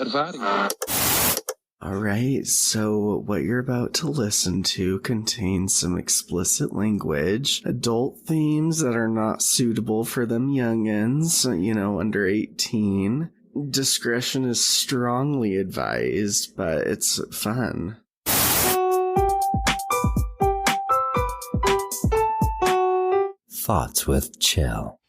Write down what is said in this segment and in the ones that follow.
ervaring. Alright, so what you're about to listen to contains some explicit language, adult themes that are not suitable for them youngins, under 18. Discretion is strongly advised, but it's fun. Thoughts with Chill.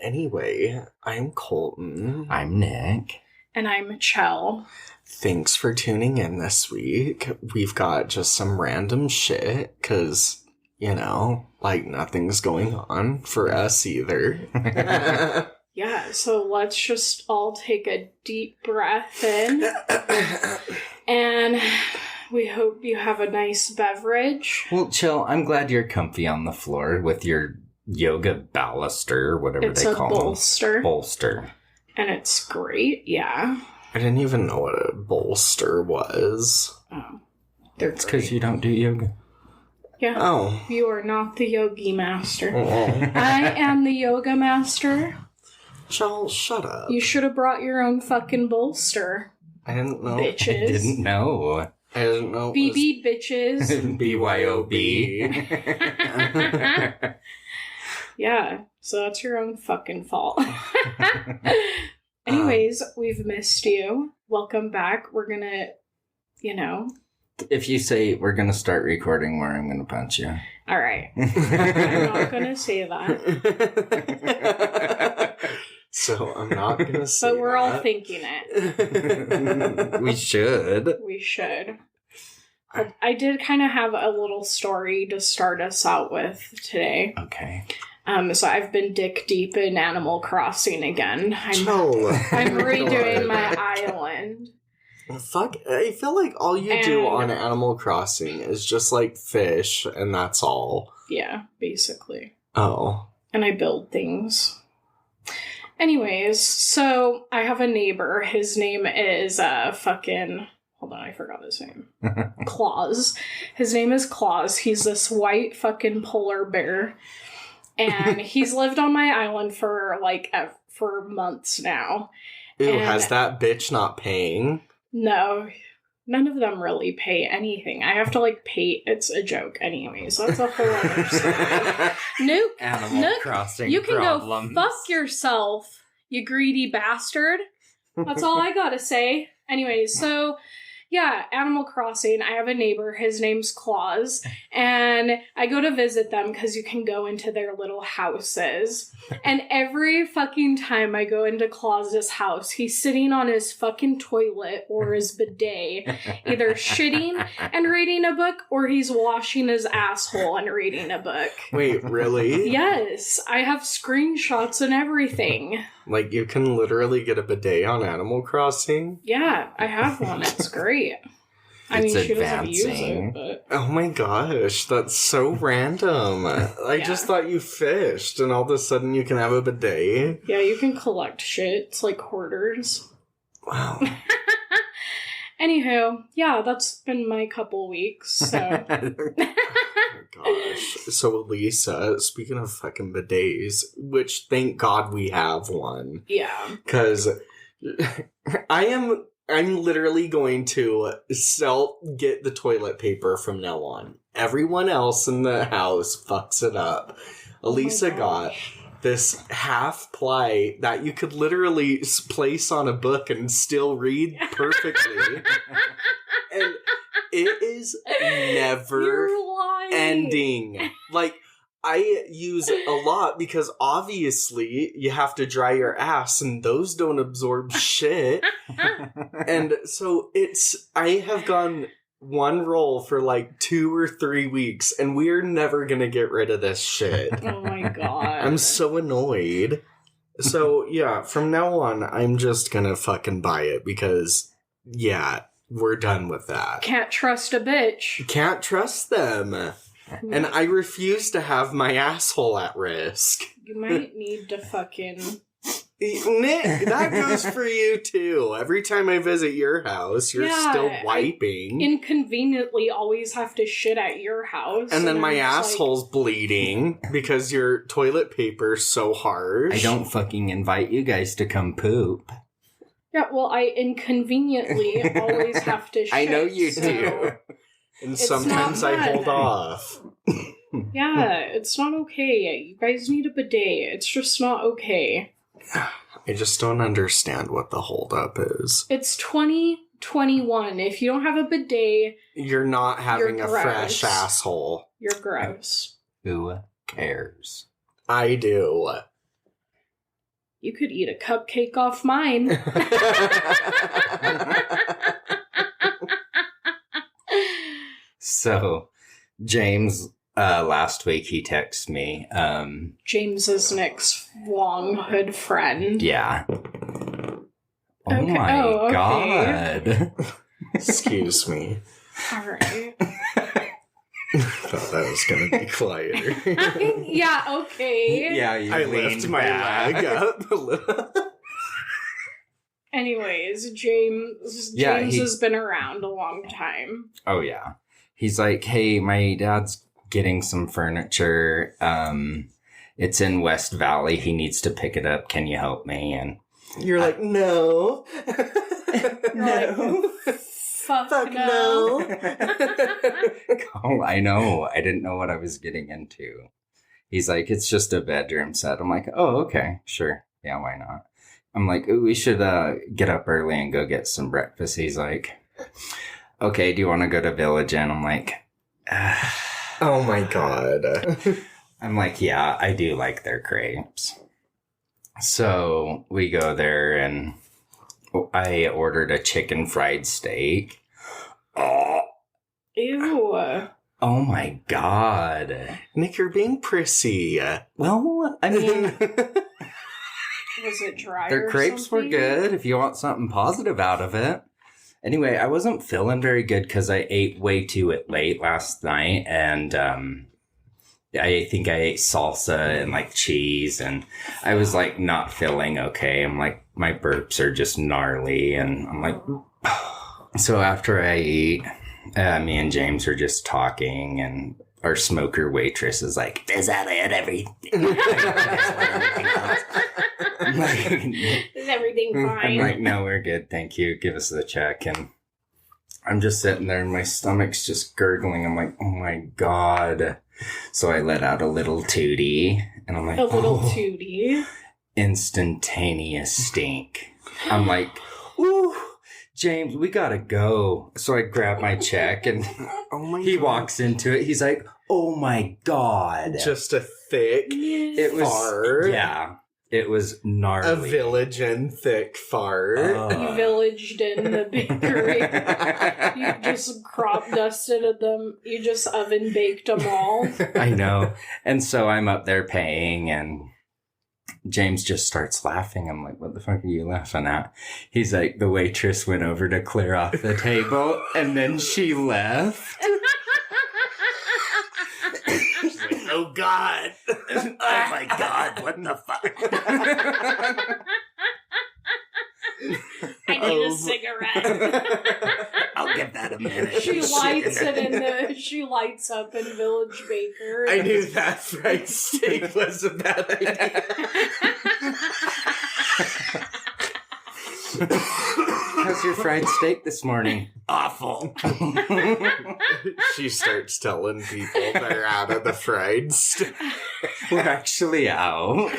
Anyway, I'm Colton. I'm Nick. And I'm Chell. Thanks for tuning in this week. We've got just some random shit, because, nothing's going on for us either. Yeah, so let's just all take a deep breath in. And we hope you have a nice beverage. Well, Chill, I'm glad you're comfy on the floor with your yoga baluster, whatever they call it. It's a bolster. And it's great, yeah. I didn't even know what a bolster was. Oh. It's because you don't do yoga. Yeah. Oh. You are not the yogi master. Oh. I am the yoga master. Joel, shut up. You should have brought your own fucking bolster. I didn't know. Bitches. I didn't know. I didn't know. BB bitches. BYOB. Yeah, so that's your own fucking fault. Anyways, we've missed you. Welcome back. We're gonna, If you say we're gonna start recording more, I'm gonna punch you. All right. I'm not gonna say that. So I'm not gonna say but we're all thinking it. We should. We should. But I did kind of have a little story to start us out with today. Okay. So I've been dick deep in Animal Crossing again. I'm I'm redoing my island. Fuck, I feel like all you do on Animal Crossing is just fish, and that's all. Yeah, basically. Oh. And I build things. Anyways, so I have a neighbor. His name is hold on, I forgot his name. Claus. His name is Claus. He's this white fucking polar bear. And he's lived on my island for for months now. Ew, and has that bitch not paying? No, none of them really pay anything. I have to pay. It's a joke anyways. That's a whole other story. Nope. Animal Crossing you can problems. go fuck yourself, you greedy bastard. That's all I gotta say. Anyways, so yeah, Animal Crossing. I have a neighbor. His name's Claus. And I go to visit them because you can go into their little houses. And every fucking time I go into Claus's house, he's sitting on his fucking toilet or his bidet, either shitting and reading a book, or he's washing his asshole and reading a book. Wait, really? Yes, I have screenshots and everything. You can literally get a bidet on Animal Crossing? Yeah, I have one. It's great. I mean, she doesn't use it, but... Oh my gosh, that's so random. I just thought you fished, and all of a sudden you can have a bidet. Yeah, you can collect shit. It's like hoarders. Wow. Anywho, yeah, that's been my couple weeks, so... Oh my gosh. So, Lisa, speaking of fucking bidets, which thank God we have one. Yeah. Because I'm literally going to get the toilet paper from now on. Everyone else in the house fucks it up. Elisa got this half ply that you could literally place on a book and still read perfectly. And it is never ending. I use it a lot because obviously you have to dry your ass and those don't absorb shit. And so I have gone one roll for 2 or 3 weeks and we're never gonna get rid of this shit. Oh my god. I'm so annoyed. So yeah, from now on, I'm just gonna fucking buy it because, yeah, we're done with that. Can't trust a bitch. Can't trust them. And I refuse to have my asshole at risk. You might need to fucking... Nick, that goes for you too. Every time I visit your house, you're still wiping. I inconveniently always have to shit at your house. And then my asshole's bleeding because your toilet paper's so harsh. I don't fucking invite you guys to come poop. Yeah, well, I inconveniently always have to shit. I know you so- do. And It's sometimes not I fun. hold off. Yeah, it's not okay. You guys need a bidet. It's just not okay. I just don't understand what the holdup is. It's 2021. If you don't have a bidet, You're not having You're a fresh gross. asshole. you're gross. Who cares? I do. You could eat a cupcake off mine. So, James, last week he texted me. James's Nick's long hood friend. Yeah. Oh Okay. my Oh, okay. god. Excuse me. Alright. I thought that was going to be quieter. Yeah, okay. Yeah, you I leaned lift my back. leg up a little. Anyways, James Yeah, he- has been around a long time. Oh yeah. He's like, hey, my dad's getting some furniture. It's in West Valley. He needs to pick it up. Can you help me? And You're like, no. No. Fuck, Fuck no. oh, I know. I didn't know what I was getting into. He's like, it's just a bedroom set. I'm like, oh, okay, sure. Yeah, why not? I'm like, ooh, we should get up early and go get some breakfast. He's like, okay, do you want to go to Village Inn? I'm like, Oh my god. I'm like, yeah, I do like their crepes. So we go there and I ordered a chicken fried steak. Oh, Ew. oh my god. Nick, you're being prissy. Well, I mean, Was it dry their or crepes were something? good if you want something positive out of it. Anyway, I wasn't feeling very good because I ate way too late last night, and I think I ate salsa and like cheese, and I was like not feeling okay. I'm like, my burps are just gnarly, and I'm like, so after I eat, me and James were just talking, and our smoker waitress is like, is that it? Everything? I'm like, Is everything I'm fine? like, no, we're good. Thank you. Give us the check. And I'm just sitting there and my stomach's just gurgling. I'm like, oh my God. So I let out a little tootie and I'm like, a little oh, tootie. instantaneous stink. I'm like, ooh, James, we gotta go. So I grab my check and Oh my he god. walks into it. He's like, oh my God. Just a thick it was, fart. yeah, it was gnarly. A Village Inn thick fart. You villaged in the bakery. You just crop dusted them. You just oven baked them all. I know. And so I'm up there paying and James just starts laughing. I'm like, what the fuck are you laughing at? He's like, the waitress went over to clear off the table and then she left. She's like, oh god. Oh my God, what the fuck? I need Oh. a cigarette. I'll give that a minute. She lights it in the. She lights up in Village Baker. I knew that fried steak was a bad idea. How's your fried steak this morning? Awful. She starts telling people they're out of the fried steak. We're actually out.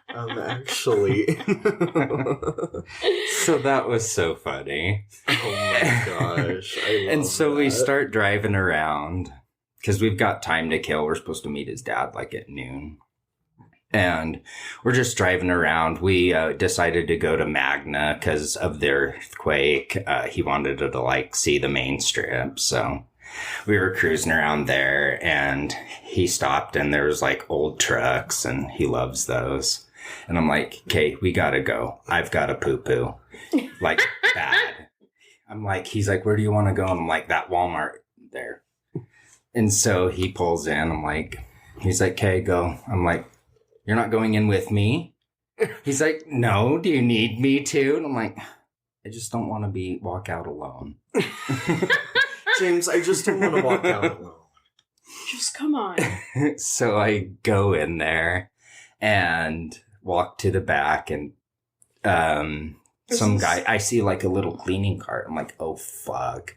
Actually. So that was so funny. Oh my gosh. I And love so we that. start driving around because we've got time to kill. We're supposed to meet his dad like at noon. And we're just driving around. We decided to go to Magna because of the earthquake. He wanted to like see the main strip. So we were cruising around there and he stopped and there was like old trucks and he loves those. And I'm like, okay, we gotta go. I've got a poo-poo. Like bad. I'm like, he's like, where do you want to go? I'm like, that Walmart there. And so he pulls in. I'm like, he's like, okay, go. I'm like, you're not going in with me? He's like, no, do you need me to? And I'm like, I just don't want to walk out alone. James, I just don't want to walk out alone. Just come on. So I go in there and walk to the back and some guy, I see like a little cleaning cart. I'm like, oh, fuck.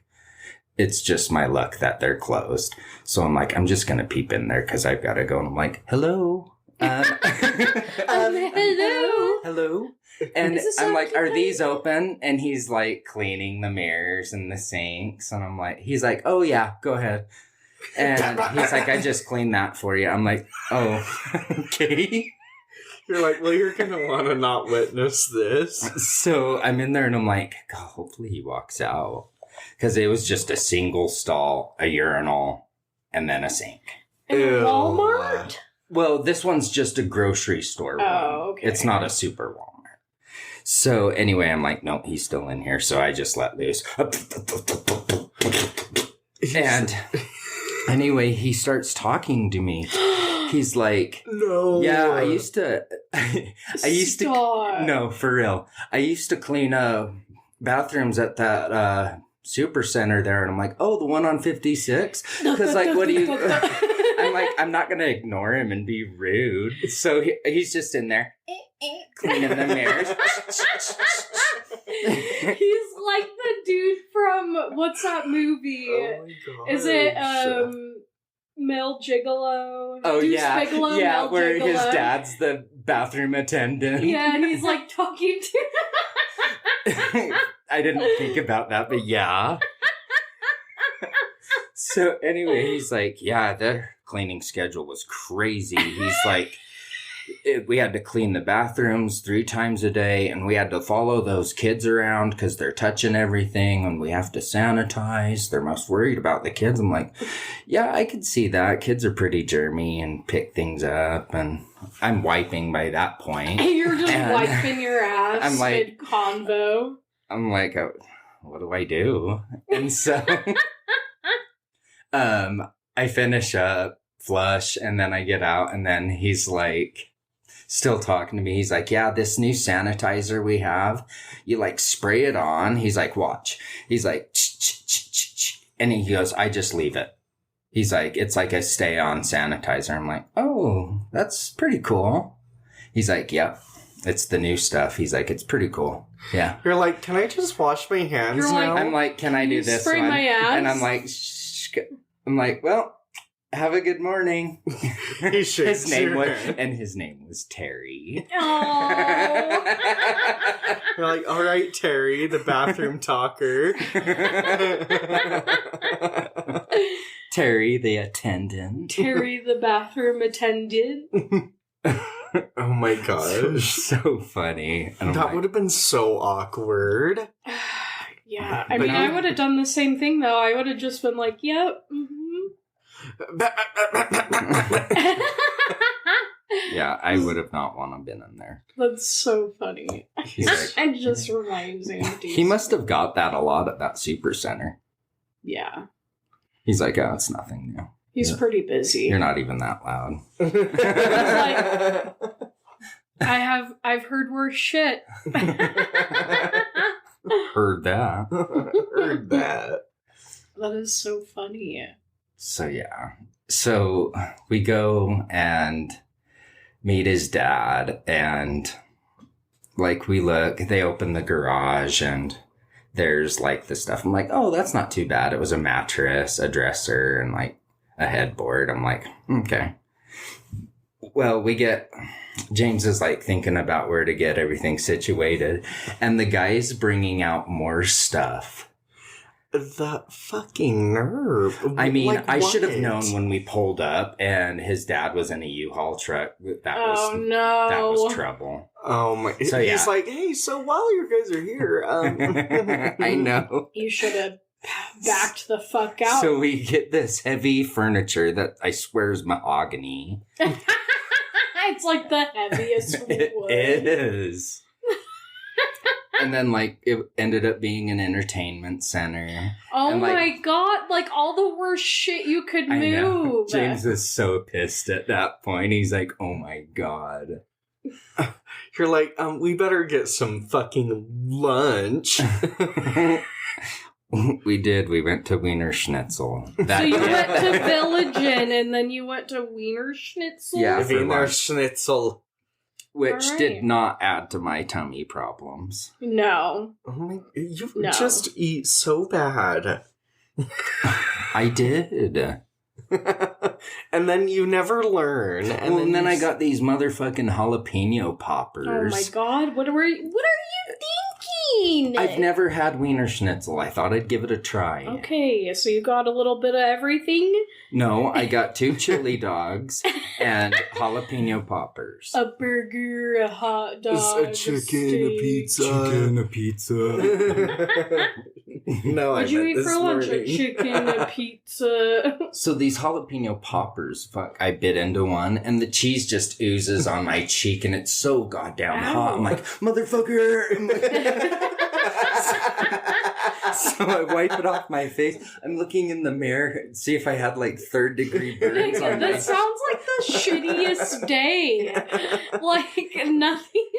It's just my luck that they're closed. So I'm like, I'm just going to peep in there because I've got to go. And I'm like, hello. Hello. Hello. And Is this I'm like, are occupied? these open? And he's like cleaning the mirrors and the sinks. And I'm like, he's like, oh yeah, go ahead. And he's like, I just cleaned that for you. I'm like, oh, okay. You're like, well, you're going to want to not witness this. So I'm in there and I'm like, God, hopefully he walks out. Because it was just a single stall, a urinal, and then a sink. In Ew. Walmart? Well, this one's just a grocery store one. Oh, okay. It's not a super Walmart. So anyway, I'm like, nope, he's still in here. So I just let loose. And anyway, he starts talking to me. He's like, No. yeah, I used to, Stop. no, for real. I used to clean bathrooms at that super center there. And I'm like, oh, the one on 56? Because like, what do you, I'm like, I'm not going to ignore him and be rude. So he's just in there cleaning the mirrors. He's like the dude from what's that movie? Oh my God. Is it Mel Gigolo? Oh Deuce yeah, Bigalow, yeah, Mel where his Gigolo. dad's the bathroom attendant. Yeah, and he's like talking to. I didn't think about that, but yeah. So anyway, he's like, yeah, their cleaning schedule was crazy. He's like, we had to clean the bathrooms 3 times a day, and we had to follow those kids around because they're touching everything, and we have to sanitize. They're most worried about the kids. I'm like, yeah, I could see that. Kids are pretty germy and pick things up, and I'm wiping by that point. And you're just And wiping your ass I'm like- mid convo. I'm like, oh, what do I do? And so I finish up, flush, and then I get out, and then he's like, still talking to me. He's like, yeah, this new sanitizer we have, you like spray it on. He's like, watch. He's like, and he goes, I just leave it. He's like, it's like a stay on sanitizer. I'm like, oh, that's pretty cool. He's like, yep, it's the new stuff. He's like, it's pretty cool. Yeah. You're like, can I just wash my hands You're like, now? I'm like, can I do You this spray one? my ass? And I'm like, well, have a good morning. He shakes his name your was, hand. and his name was Terry. Aww. You're like, all right, Terry, the bathroom talker. Terry, the attendant. Terry, the bathroom attendant. Oh my gosh. So funny. And I'm That like, would have been so awkward. Yeah, I But mean, I you- would have done the same thing though. I would have just been like, "Yep." yeah, I would have not want to been in there. That's so funny. He's like, It just reminds me of he must have got that a lot at that super center. Yeah, He's like, oh, it's nothing new. he's Yeah. pretty busy. You're not even that loud. I've heard worse shit. Heard that. Heard that. That is so funny. So yeah. So we go and meet his dad, and like we look, they open the garage and there's like the stuff. I'm like, oh, that's not too bad. It was a mattress, a dresser, and like a headboard. I'm like, okay. Well, James is like thinking about where to get everything situated, and the guy's bringing out more stuff. The fucking nerve. I mean, Like, I should have what? known when we pulled up and his dad was in a U-Haul truck. That Oh was no! that was trouble. Oh my. So, He's yeah. like, hey, so while you guys are here, I know. You should have backed the fuck out. So we get this heavy furniture that I swear is mahogany. It's like the heaviest It wood. is. And then like it ended up being an entertainment center. Oh And, like- my god! Like all the worst shit you could I know. move. James is so pissed at that point. He's like, oh my God. you're like, we better get some fucking lunch. We did. We went to Wiener Schnitzel. So you went to Village Inn and then you went to Wiener Schnitzel? Yeah. Wiener lunch. Schnitzel. which All right. did not add to my tummy problems. No. Oh my, you No. just eat so bad. I did. And then you never learn. And then I got these motherfucking jalapeno poppers. Oh my god, what are you thinking? I've never had Wiener Schnitzel. I thought I'd give it a try. Okay, so you got a little bit of everything? No, I got 2 chili dogs and jalapeno poppers. A burger, a hot dog, a chicken, a steak. pizza. a pizza. No, What'd you eat for lunch? A chicken, a pizza. So these jalapeno poppers, fuck, I bit into one and the cheese just oozes on my cheek and it's so goddamn hot. I'm like, motherfucker! So I wipe it off my face. I'm looking in the mirror, see if I had like 3rd-degree burns on my That sounds like the shittiest day. Like, nothing.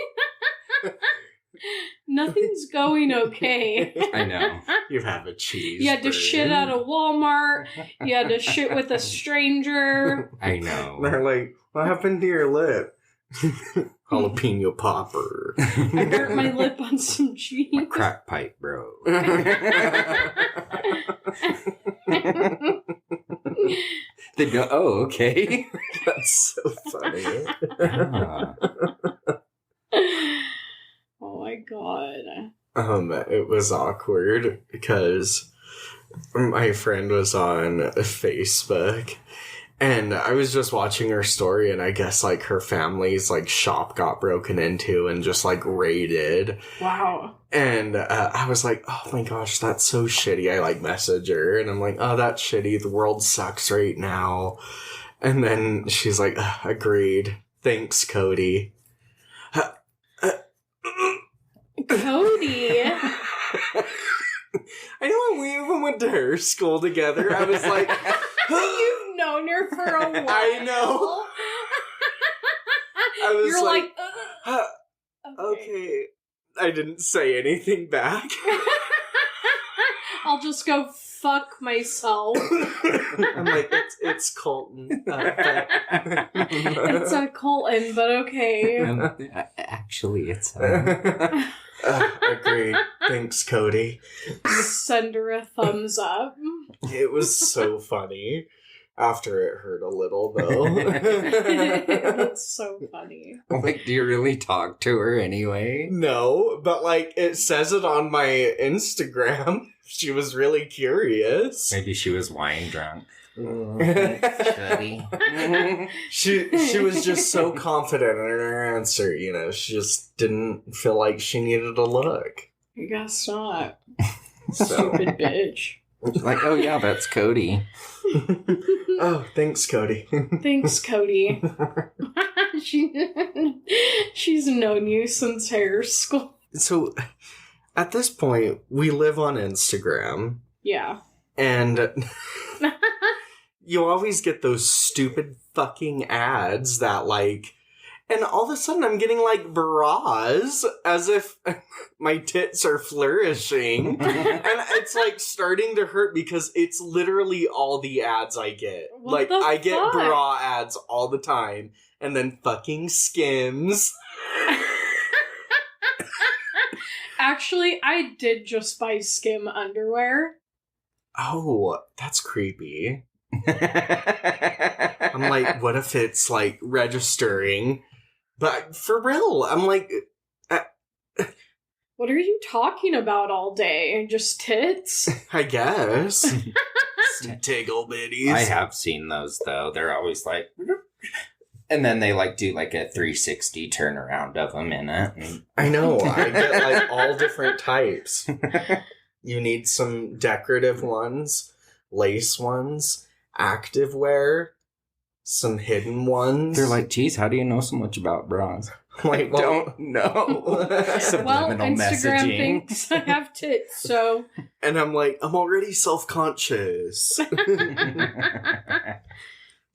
Nothing's going okay. I know. You have a cheese. You had to shit out of Walmart. You had to shit with a stranger. I know. They're like, what happened to your lip? Jalapeno popper. I burnt my lip on some cheese. Crack pipe, bro. They go, oh, okay. That's so funny. Ah. Oh my god. It was awkward because my friend was on Facebook and I was just watching her story and I guess like her family's like shop got broken into and just like raided. Wow. And I was like, oh my gosh, that's so shitty. I like message her and I'm like, oh, that's shitty. The world sucks right now. And then she's like, agreed. Thanks, Cody. Cody. I know when we even went to her school together, I was like, You've known her for a while. I know. I was You're like, okay. I didn't say anything back. I'll just go fuck myself. I'm like, it's Colton. It's a Colton, but okay. Actually, it's... Agreed. Thanks, Cody. Send her a thumbs up. It was so funny. After it hurt a little, though. It's so funny. Like, do you really talk to her anyway? No, but like, it says it on my Instagram. She was really curious. Maybe she was wine drunk. She was just so confident in her answer, you know. She just didn't feel like she needed a look. I guess not. So, Stupid bitch. Like, oh yeah, that's Cody. oh, thanks, Cody. Thanks, Cody. She's known you since high school. So, at this point, we live on Instagram, Yeah. and you always get those stupid fucking ads that, like, and all of a sudden I'm getting, like, bras as if my tits are flourishing. And it's, like, starting to hurt because it's literally all the ads I get. What Like, the I get fuck? bra ads all the time. And then fucking Skims. Actually, I did just buy Skim underwear. Oh, that's creepy. I'm like, what if it's, like, registering? But for real, I'm like, What are you talking about all day? Just tits? I guess. Tiggle bitties. I have seen those though. They're always like, and then they like do like a 360 turnaround of them in it. And... I know. I get like all different types. You need some decorative ones, lace ones, active wear, some hidden ones. They're like, geez, how do you know so much about bras? like, well, Don't know. Well, Subliminal Instagram messaging. thinks I have tits, so and I'm like, I'm already self-conscious.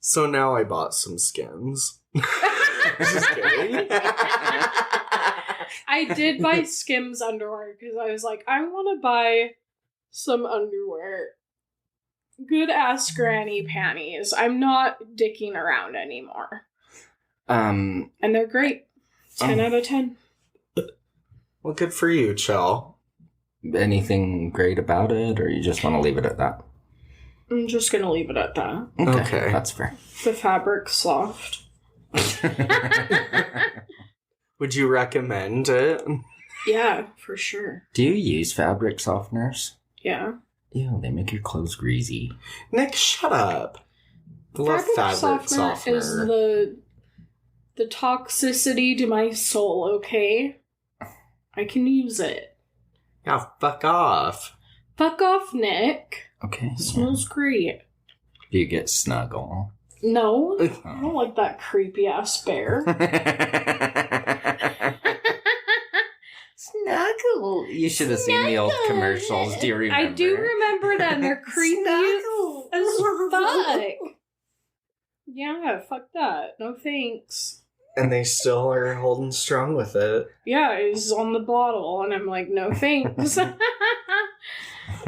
So now I bought some Skims. Just kidding. I did buy Skims underwear because I was like, I want to buy some underwear. Good ass granny panties. I'm not dicking around anymore. And they're great. 10 out of 10. Well, good for you, Chell. Anything great about it, or you just want to leave it at that? I'm just going to leave it at that. Okay. That's fair. The fabric's soft. Would you recommend it? Yeah, for sure. Do you use fabric softeners? Yeah. Ew, they make your clothes greasy. Nick, shut up. I love fabric softener. is the toxicity to my soul, okay? I can use it. Yeah, fuck off. Fuck off, Nick. Okay. Smells great. Do you get snuggle? No, I don't like that creepy ass bear. Snuggle. You should have seen the old commercials. Do you remember? I do remember that, and they're creepy as fuck. Yeah, fuck that. No thanks. And they still are holding strong with it. Yeah, he's on the bottle, and I'm like, no thanks.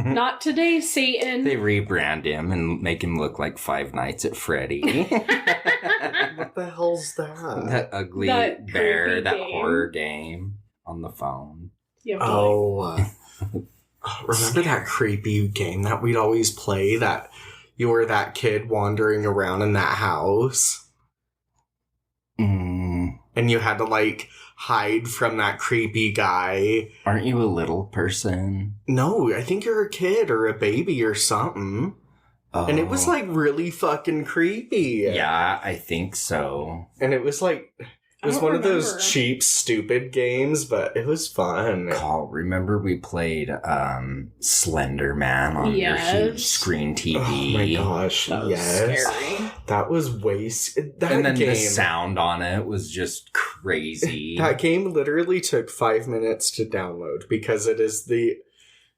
Not today, Satan. They rebrand him and make him look like Five Nights at Freddy. What the hell's that? That ugly That bear, creepy that game. horror game on the phone. You have to, Remember that creepy game that we'd always play? That you were that kid wandering around in that house? And you had to, like, hide from that creepy guy. Aren't you a little person? No, I think you're a kid or a baby or something. Oh. And it was, like, really fucking creepy. Yeah, I think so. And it was, like, it was I don't one of remember. those cheap, stupid games, but it was fun. Call. Remember we played Slender Man on your Yes. huge screen TV? Oh my gosh, That was yes. scary. That was that And then game. the sound on it was just crazy. That game literally took 5 minutes to download because it is the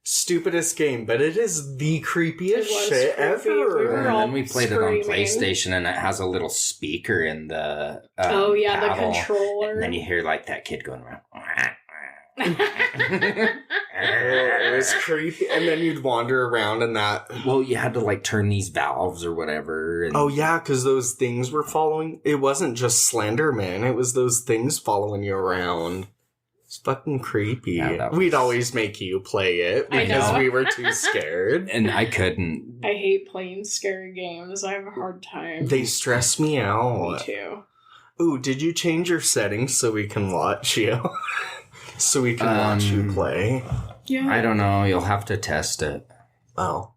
stupidest game, but it is the creepiest It was shit creepy. We were And ever. all then we played it on screaming. PlayStation, and it has a little speaker in the Oh, yeah, the paddle. controller. And then you hear like that kid going around. It was creepy, and then you'd wander around in that. Well, you had to like turn these valves or whatever. And Oh yeah, because those things were following. It wasn't just Slender Man; it was those things following you around. It's fucking creepy. Yeah, that was- We'd always make you play it I because know. we were too scared. And I couldn't. I hate playing scary games. I have a hard time. They stress me Me out. too. Ooh, did you change your settings so we can watch you? So we can watch you play? Yeah. I don't know. You'll have to test it. Oh.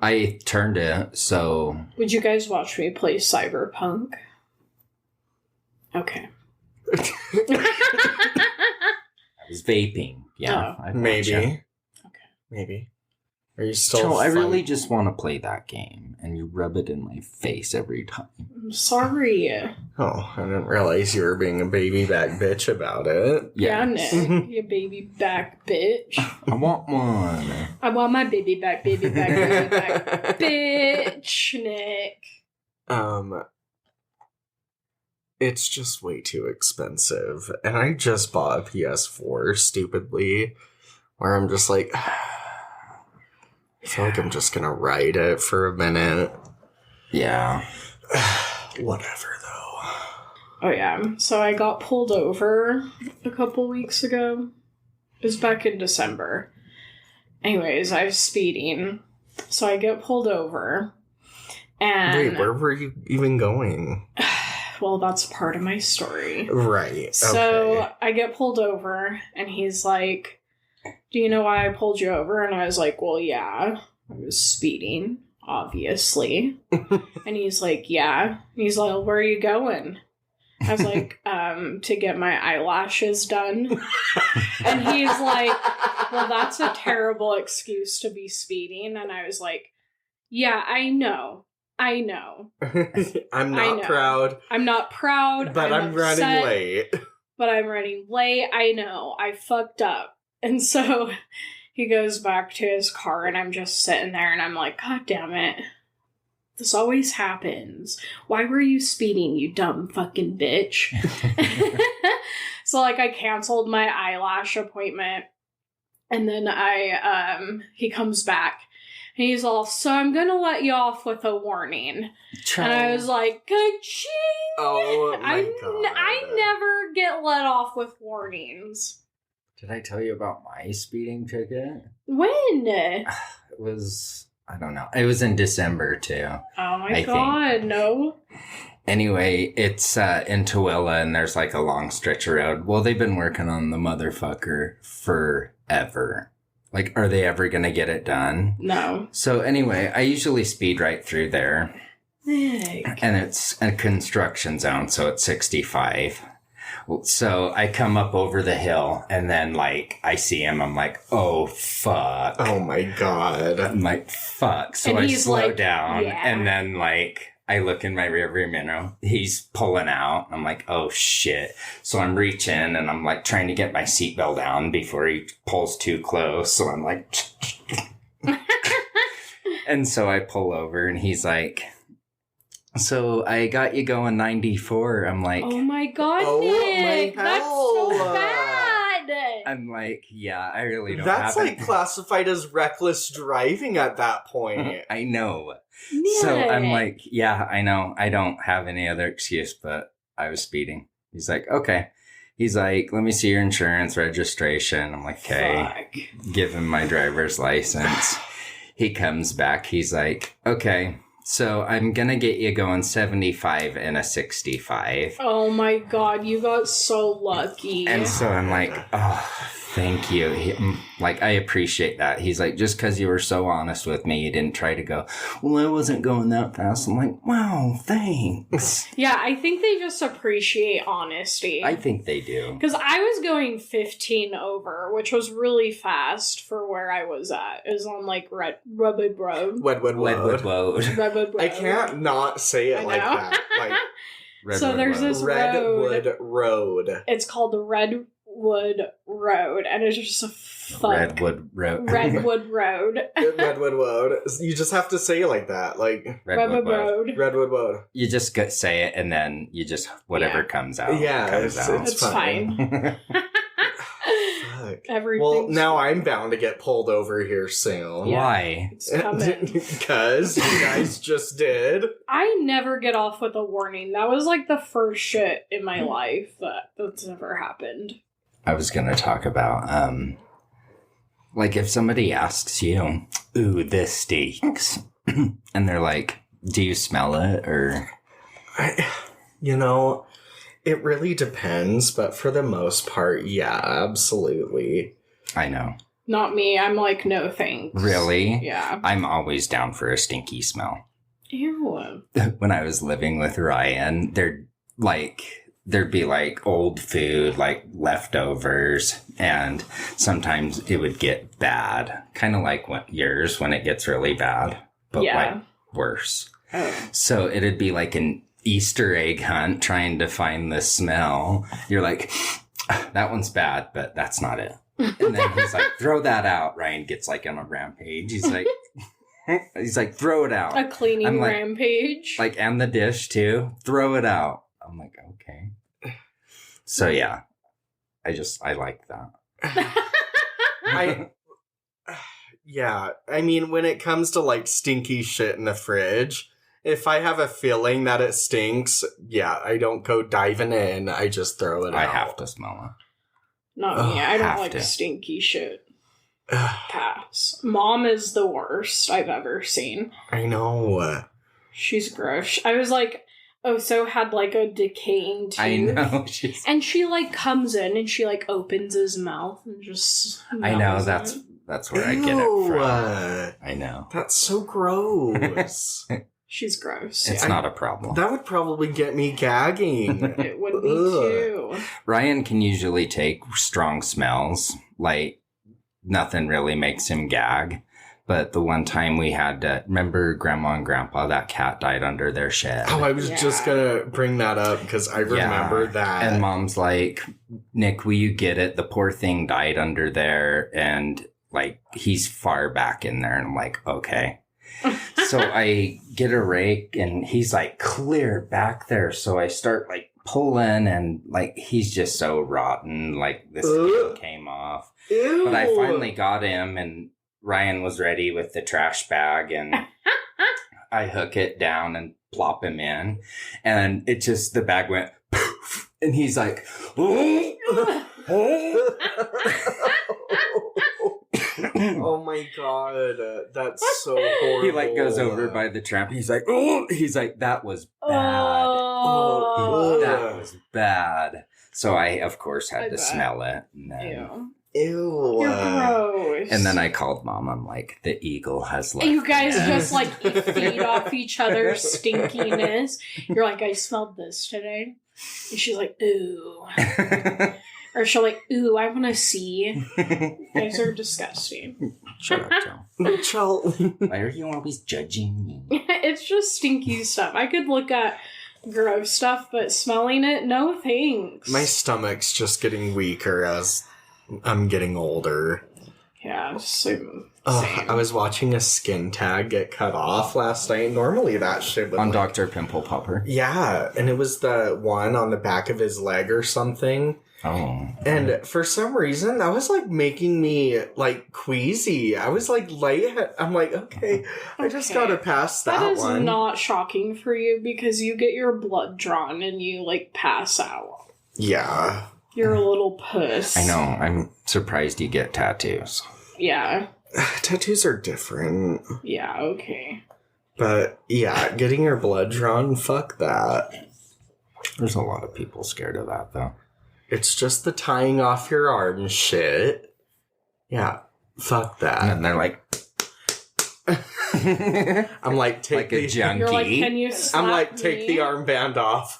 I turned it, so Would you guys watch me play Cyberpunk? Okay. I was vaping. Yeah, Oh. I'd watch Maybe. it. Maybe. Are you still Joe, I fun- really just want to play that game, and you rub it in my face every time. I'm sorry. Oh, I didn't realize you were being a baby back bitch about it. Yeah, Yes. Nick. You baby back bitch. I want one. I want my baby back, baby back, baby back. Bitch, Nick. It's just way too expensive. And I just bought a PS4 stupidly, where I'm just like, I feel like I'm just gonna ride it for a minute. Yeah. Whatever, though. Oh, yeah. So I got pulled over a couple weeks ago. It was back in December. Anyways, I was speeding. So I get pulled over. And, Wait, where were you even going? well, that's part of my story. Right. So Okay. I get pulled over, and he's like, do you know why I pulled you over? And I was like, well, yeah, I was speeding, obviously. And he's like, yeah. And he's like, well, where are you going? I was like, to get my eyelashes done. And he's like, well, that's a terrible excuse to be speeding. And I was like, yeah, I know. I'm I not know. proud, I'm not proud. but I'm running upset, late. But I'm running late. I know. I fucked up. And so he goes back to his car, and I'm just sitting there, and I'm like, God damn it. This always happens. Why were you speeding, you dumb fucking bitch? So, like, I canceled my eyelash appointment, and then he comes back, And he's all, so I'm gonna let you off with a warning. And I was like, ka-ching! Oh my God. I never get let off with warnings. Did I tell you about my speeding ticket? When? It was, I don't know. It was in December too. Oh my I God, think. no. Anyway, it's in Tooele and there's like a long stretch of road. Well, they've been working on the motherfucker forever. Like, are they ever going to get it done? No. So anyway, I usually speed right through there. Nick. And it's a construction zone, so it's 65. So I come up over the hill and then like I see him. I'm like, oh, fuck. Oh my God. I'm like, fuck. So And I he's slow like, down yeah. and then like I look in my rearview mirror. He's pulling out. I'm like, oh shit. So I'm reaching and I'm like trying to get my seatbelt down before he pulls too close. So I'm like, and so I pull over and he's like, so I got you going 94. I'm like, Oh my God, Oh Nick. my That's so hell. bad. I'm like, yeah, I really don't That's have like classified as reckless driving at that point. I know. Nick. So I'm like, yeah, I know. I don't have any other excuse, but I was speeding. He's like, okay. He's like, let me see your insurance registration. I'm like, okay. Fuck. Give him my driver's license. He comes back. He's like, okay, so I'm going to get you going 75 and a 65. Oh my God, you got so lucky. And so I'm like, oh, thank you. I appreciate that. He's like, just because you were so honest with me, you didn't try to go, well, I wasn't going that fast. I'm like, wow, thanks. Yeah, I think they just appreciate honesty. I think they do. Because I was going 15 over, which was really fast for where I was at. It was on like Redwood Road. Wedwood Redwood Road. Road. Redwood Road. I can't not say I it like know. that. Like So there's this Redwood Road. It's called the Redwood Road, and it's just a fuck. Redwood Road. Redwood Road. Redwood Road. You just have to say it like that. Like Redwood Road. Redwood Road. You just say it and then you just, whatever Yeah. comes out. Yeah, comes out. It's fine. Fuck. Everything's Well, now I'm bound to get pulled over here soon. Yeah. Why? It's coming. Because you guys just did. I never get off with a warning. That was like the first shit in my life that's ever happened. I was going to talk about, like if somebody asks you, ooh, this stinks. And they're like, do you smell it? Or It really depends, but for the most part, yeah, absolutely. I know. Not me. I'm like, no thanks. Really? Yeah. I'm always down for a stinky smell. Ew. When I was living with Ryan, there'd be like old food, like leftovers, and sometimes it would get bad. Kind of like yours when it gets really bad, but Yeah. like worse. Oh. So it'd be like an Easter egg hunt trying to find the smell. You're like, that one's bad, but that's not it. And then he's like, throw that out. Ryan gets like on a rampage. He's like, throw it out. A cleaning I'm like- rampage. Like, and the dish too. Throw it out. I'm like, okay. So yeah, I like that. Yeah, I mean, when it comes to like stinky shit in the fridge, if I have a feeling that it stinks, yeah, I don't go diving in. I just throw it I out. have to smell Not Ugh, me. I don't have like to. stinky shit. Pass. Mom is the worst I've ever seen. I know. She's gross. I was like, so had like a decaying it. tooth. I know. She's. And she like comes in and she like opens his mouth and just. I know. smells it. That's where I get it Ew, from. I know. that's so gross. She's gross. It's Yeah. not a problem. That would probably get me gagging. It would be Ugh. too. Ryan can usually take strong smells. Like, nothing really makes him gag. But the one time we had to, remember Grandma and Grandpa, that cat died under their shed. Oh, I was Yeah. just gonna bring that up because I remember that. And Mom's like, Nick, will you get it? The poor thing died under there. And like, he's far back in there. And I'm like, okay. So I get a rake and he's like clear back there. So I start like pulling and like, he's just so rotten. Like the skin Ugh. came off. Ew. But I finally got him and Ryan was ready with the trash bag, and I hook it down and plop him in, and it just, the bag went poof, and he's like, Oh my god, that's so horrible. he like goes over by the tramp. He's like, oh, he's like, that was bad. Oh, That was bad. So I, of course, had I to bet. smell it. And then, Ew. Ew. You're gross. and then I called Mom. I'm like, the eagle has left. You guys the nest." just like feed off each other's stinkiness. You're like, I smelled this today. And she's like, ooh. Or she'll like, ooh, I want to see. You guys are disgusting. Shut up, Joe. Chell. Why are you always judging me? It's just stinky stuff. I could look at gross stuff, but smelling it, no thanks. My stomach's just getting weaker as I'm getting older. Yeah, same. I was watching a skin tag get cut off last night. Normally that shit would On like- Dr. Pimple Popper. Yeah, and it was the one on the back of his leg or something. Oh. And for some reason, that was like making me like queasy. I was like light. I'm like, okay, I just Okay. gotta pass that That is one. not shocking for you because you get your blood drawn and you like pass out. Yeah. You're a little puss. I know. I'm surprised you get tattoos. Yeah. Tattoos are different. Yeah, okay. But yeah, getting your blood drawn, fuck that. There's a lot of people scared of that, though. It's just the tying off your arm shit. Yeah, fuck that. And then they're like, I'm like, take like a the junkie. You're like, can you slap I'm like, take me? the armband off.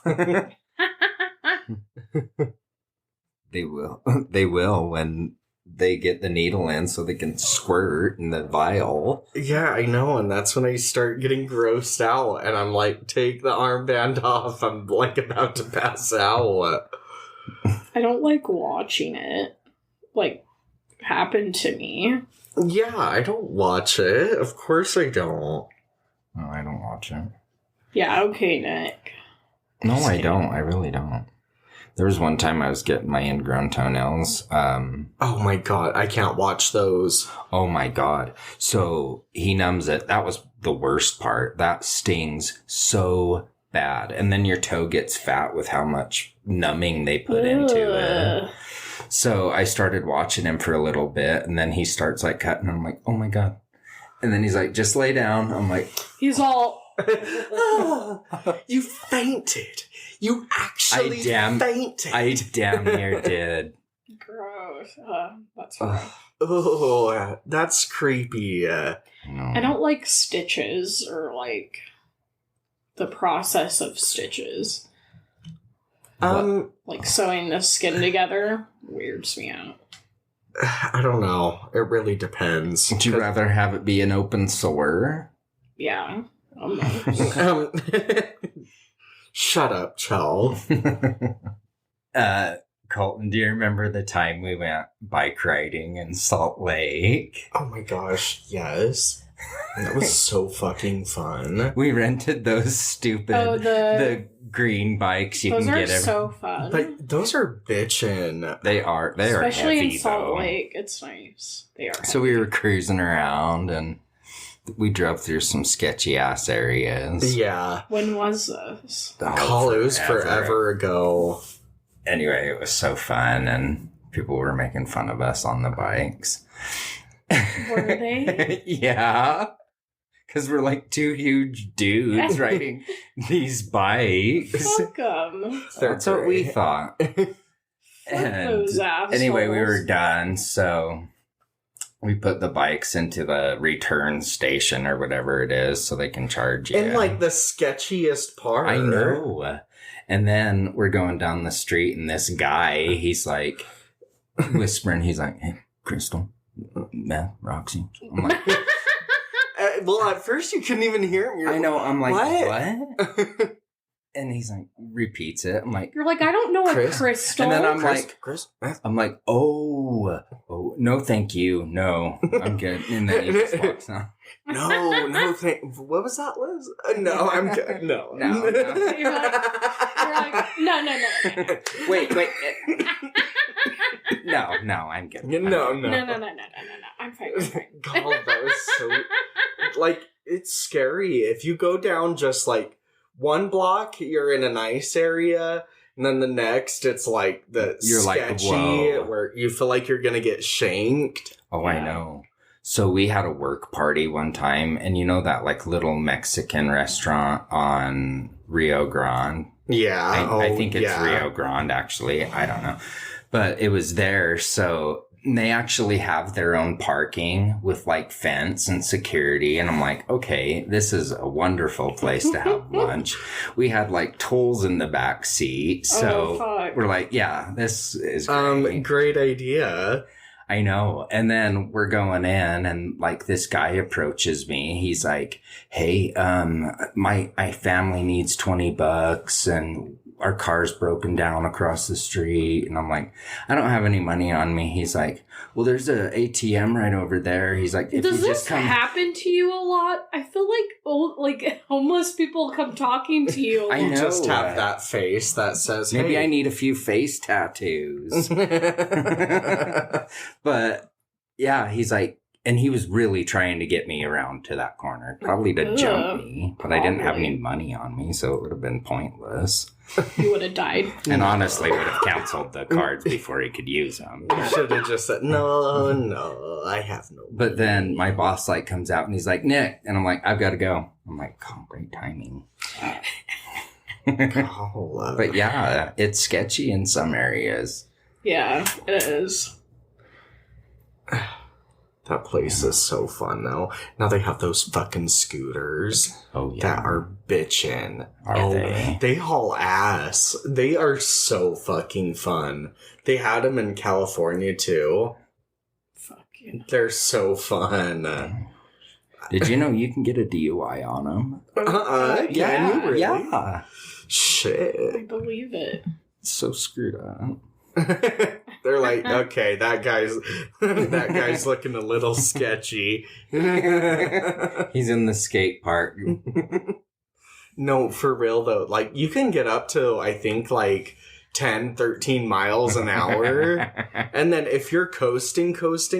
They will. They will when they get the needle in so they can squirt in the vial. Yeah, I know, and that's when I start getting grossed out, and I'm like, take the armband off. I'm like about to pass out. I don't like watching it, like, happen to me. Yeah, I don't watch it. Of course I don't. No, I don't watch it. Yeah, okay, Nick. No, Just I kidding. don't. I really don't. There was one time I was getting my ingrown toenails. Oh my god, I can't watch those. Oh my God. So he numbs it. That was the worst part. That stings so bad. And then your toe gets fat with how much numbing they put into it. Ugh. So I started watching him for a little bit, and then he starts like cutting. I'm like, oh my God. And then he's like, just lay down. I'm like, He's all, You fainted. You actually fainted. I damn near did. gross. That's Ugh. fine. Oh, that's creepy. No. I don't like stitches or, like, the process of stitches. Like sewing the skin together weirds me out. I don't know. It really depends. Would you rather have it be an open sore? Yeah. Almost. Shut up, Chell. Colton, do you remember the time we went bike riding in Salt Lake? Oh my gosh, yes. That was so fucking fun. We rented those stupid, Oh, the green bikes you Those can are get. so fun. But those are bitchin'. They are Especially heavy in Salt though. Lake. It's nice. They are. So we were cruising around and we drove through some sketchy ass areas. Yeah. When was this? Oh, it was forever ago. Anyway, it was so fun and people were making fun of us on the bikes. Were they? Yeah. Because we're like two huge dudes riding these bikes. Fuck 'em. That's what we thought. Fuck And those assholes. anyway, we were done, so we put the bikes into the return station or whatever it is so they can charge you. In like the sketchiest part. I know. And then we're going down the street and this guy, he's like whispering, he's like, hey, Crystal, Beth, Roxy. I'm like, Well, at first you couldn't even hear him. You're I know, I'm like, what? what? And he's like, repeats it. I'm like, You're like, I don't know a Chris? crystal. And then I'm Chris, like- Chris? oh, no, thank you. No, I'm good. And then he just walks on. No, what was that, Liz? No, I'm good. No. No. You're like, no. Wait. No, I'm good. No. No. I'm fine. God, that was so... Like, it's scary. If you go down just, like, one block, you're in a nice area, and then the next, it's, like, You're like, sketchy, whoa. where you feel like you're gonna get shanked. Oh, I know. So we had a work party one time, and you know that, like, little Mexican restaurant on Rio Grande? Yeah. I think it's Rio Grande, actually. I don't know. But it was there, so they actually have their own parking with, like, fence and security. And I'm like, okay, this is a wonderful place to have lunch. We had, like, tolls in the back seat. So fuck. we're like, yeah, this is great. Great idea. I know. And then we're going in and like this guy approaches me. He's like, hey, my family needs $20 and our car's broken down across the street. And I'm like, I don't have any money on me. He's like, well, there's a ATM right over there. He's like, if Does you this just come. happen to you a lot? I feel like homeless people come talking to you. I You know. just have that face that says, Maybe hey. I need a few face tattoos. But yeah, he's like, and he was really trying to get me around to that corner, probably to jump me, but I didn't have probably. any money on me, so it would have been pointless. You would have died. And honestly, would have canceled the cards before he could use them. You should have just said, no, I have no. But then my boss like comes out and he's like, Nick, and I'm like, I've got to go. I'm like, oh, great timing. But yeah, it's sketchy in some areas. Yeah, it is. That place is so fun, though. Now they have those fucking scooters Oh yeah, that are bitchin'. Are they? They haul ass. They are so fucking fun. They had them in California, too. Fuck you. They're so fun. Did you know you can get a DUI on them? Can you really? Yeah. Shit. I believe it. It's so screwed up. They're like, okay, that guy's looking a little sketchy. He's in the skate park. No, for real though. Like, you can get up to, I think, like 10, 13 miles an hour. And then if you're coasting,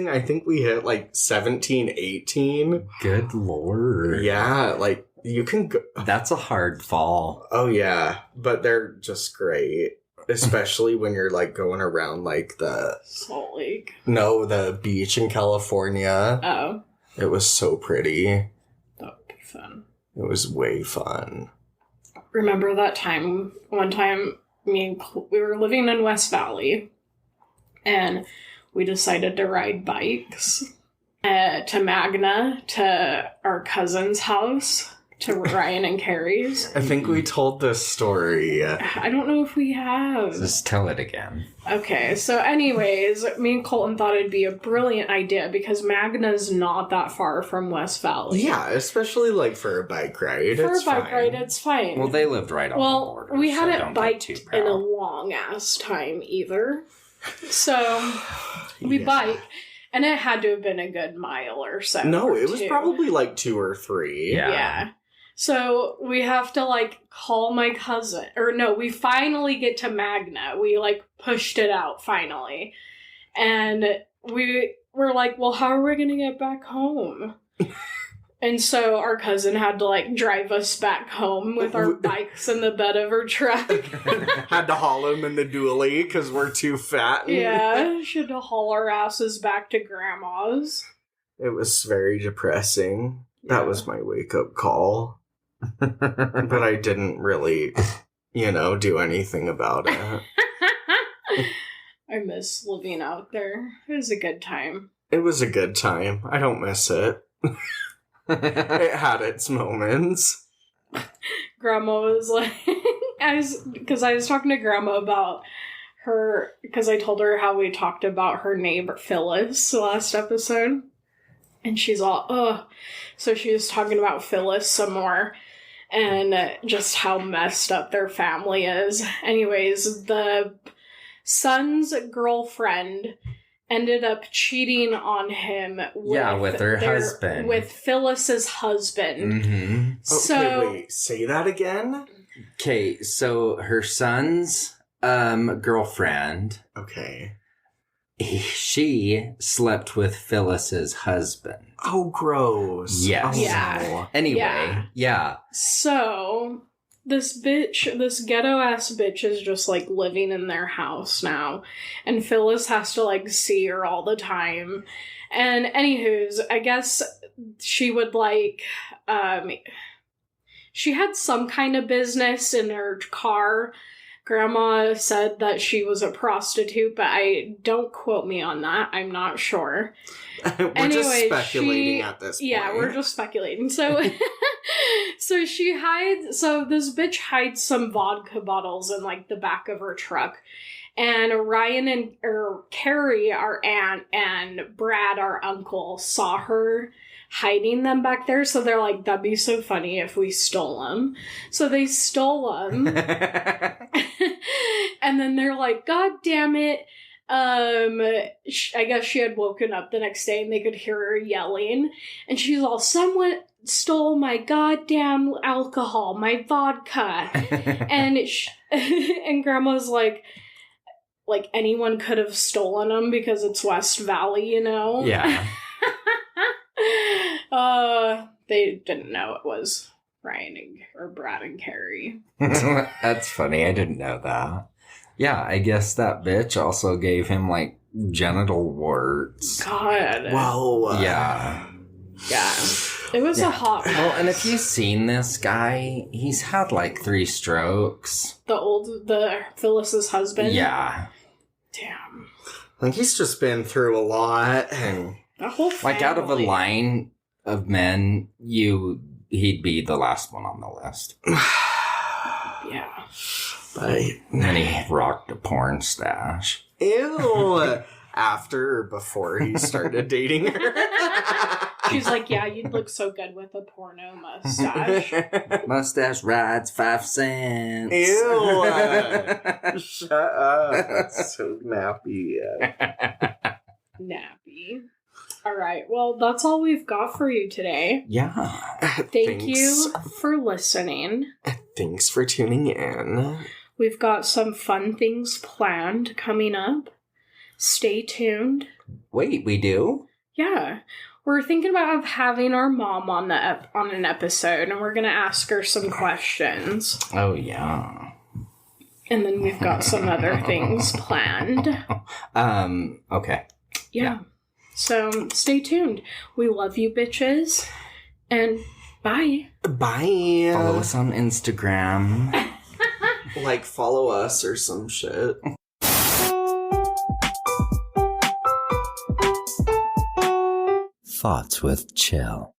I think we hit like 17, 18. Good lord. Yeah, like you can go. That's a hard fall. Oh yeah, but they're just great. Especially when you're like going around like Salt Lake. the beach in California. Oh, It was so pretty. It that would be fun. was way fun. Remember that time? One time, we were living in West Valley, and we decided to ride bikes to Magna, to our cousin's house, to Ryan and Carrie's. I think we told this story. I don't know if we have. Just tell it again. Okay, so anyways, me and Colton thought it'd be a brilliant idea because Magna's not that far from West Valley. Yeah, especially like for a bike ride. For it's a bike fine. ride, it's fine. Well, they lived right on the Well, border. we so hadn't don't get biked too in a proud. long ass time either. So we Yeah. bike, and it had to have been a good mile or so. No, or it was two. probably like 2 or 3. Yeah. Yeah. So we have to like call my cousin, or no, we finally get to Magna. We like pushed it out finally. And we were like, well, how are we going to get back home? And so our cousin had to like drive us back home with our bikes in the bed of her truck. Had to haul him in the dually because we're too fat. Yeah, she had to haul our asses back to grandma's. It was very depressing. That was my wake-up call. But I didn't really, do anything about it. I miss living out there. It was a good time. It was a good time. I don't miss it. It had its moments. Grandma was like, I was talking to Grandma about her, because I told her how we talked about her neighbor Phyllis last episode, and she's all, ugh. So she was talking about Phyllis some more, and just how messed up their family is. Anyways, the son's girlfriend ended up cheating on him with her husband. With Phyllis's husband. Mm-hmm. So Okay, wait, say that again? Okay, so her son's girlfriend, Okay. she slept with Phyllis's husband. Oh, gross. Yes. Oh, Yeah. no. Anyway, yeah. So this ghetto ass bitch is just like living in their house now, and Phyllis has to like see her all the time. And anywho's, I guess she would like, she had some kind of business in her car. Grandma said that she was a prostitute, but don't quote me on that. I'm not sure. We're just speculating at this point. Yeah, we're just speculating. So, so this bitch hides some vodka bottles in like the back of her truck. And Ryan or Carrie, our aunt, and Brad, our uncle, saw her hiding them back there. So they're like, that'd be so funny if we stole them. So they stole them. And then they're like, God damn it. I guess she had woken up the next day and they could hear her yelling. And she's all, someone stole my goddamn alcohol, my vodka. And and Grandma's like anyone could have stolen them because it's West Valley, you know? Yeah. They didn't know it was Ryan or Brad and Carrie. That's funny. I didn't know that. Yeah, I guess that bitch also gave him like genital warts. God. Whoa. Yeah. Yeah. It was a hot mess. Well, and if you've seen this guy, he's had like 3 strokes. The Phyllis's husband? Yeah. Damn. I think he's just been through a lot. And That whole family. Like out of a line of men, he'd be the last one on the list. Yeah. but And then he rocked a porn stash. ew. After or before he started dating her. She's like, yeah, you'd look so good with a porno mustache. Mustache rides 5 cents. Ew. Shut up. That's so nappy. Nappy. All right. Well, that's all we've got for you today. Yeah. Thank you for listening. Thanks for tuning in. We've got some fun things planned coming up. Stay tuned. Wait, we do? Yeah. We're thinking about having our mom on an episode, and we're going to ask her some questions. Oh, yeah. And then we've got some other things planned. Okay. Yeah. So stay tuned. We love you, bitches. And bye. Bye. Follow us on Instagram. Like, follow us or some shit. Thoughts with Chill.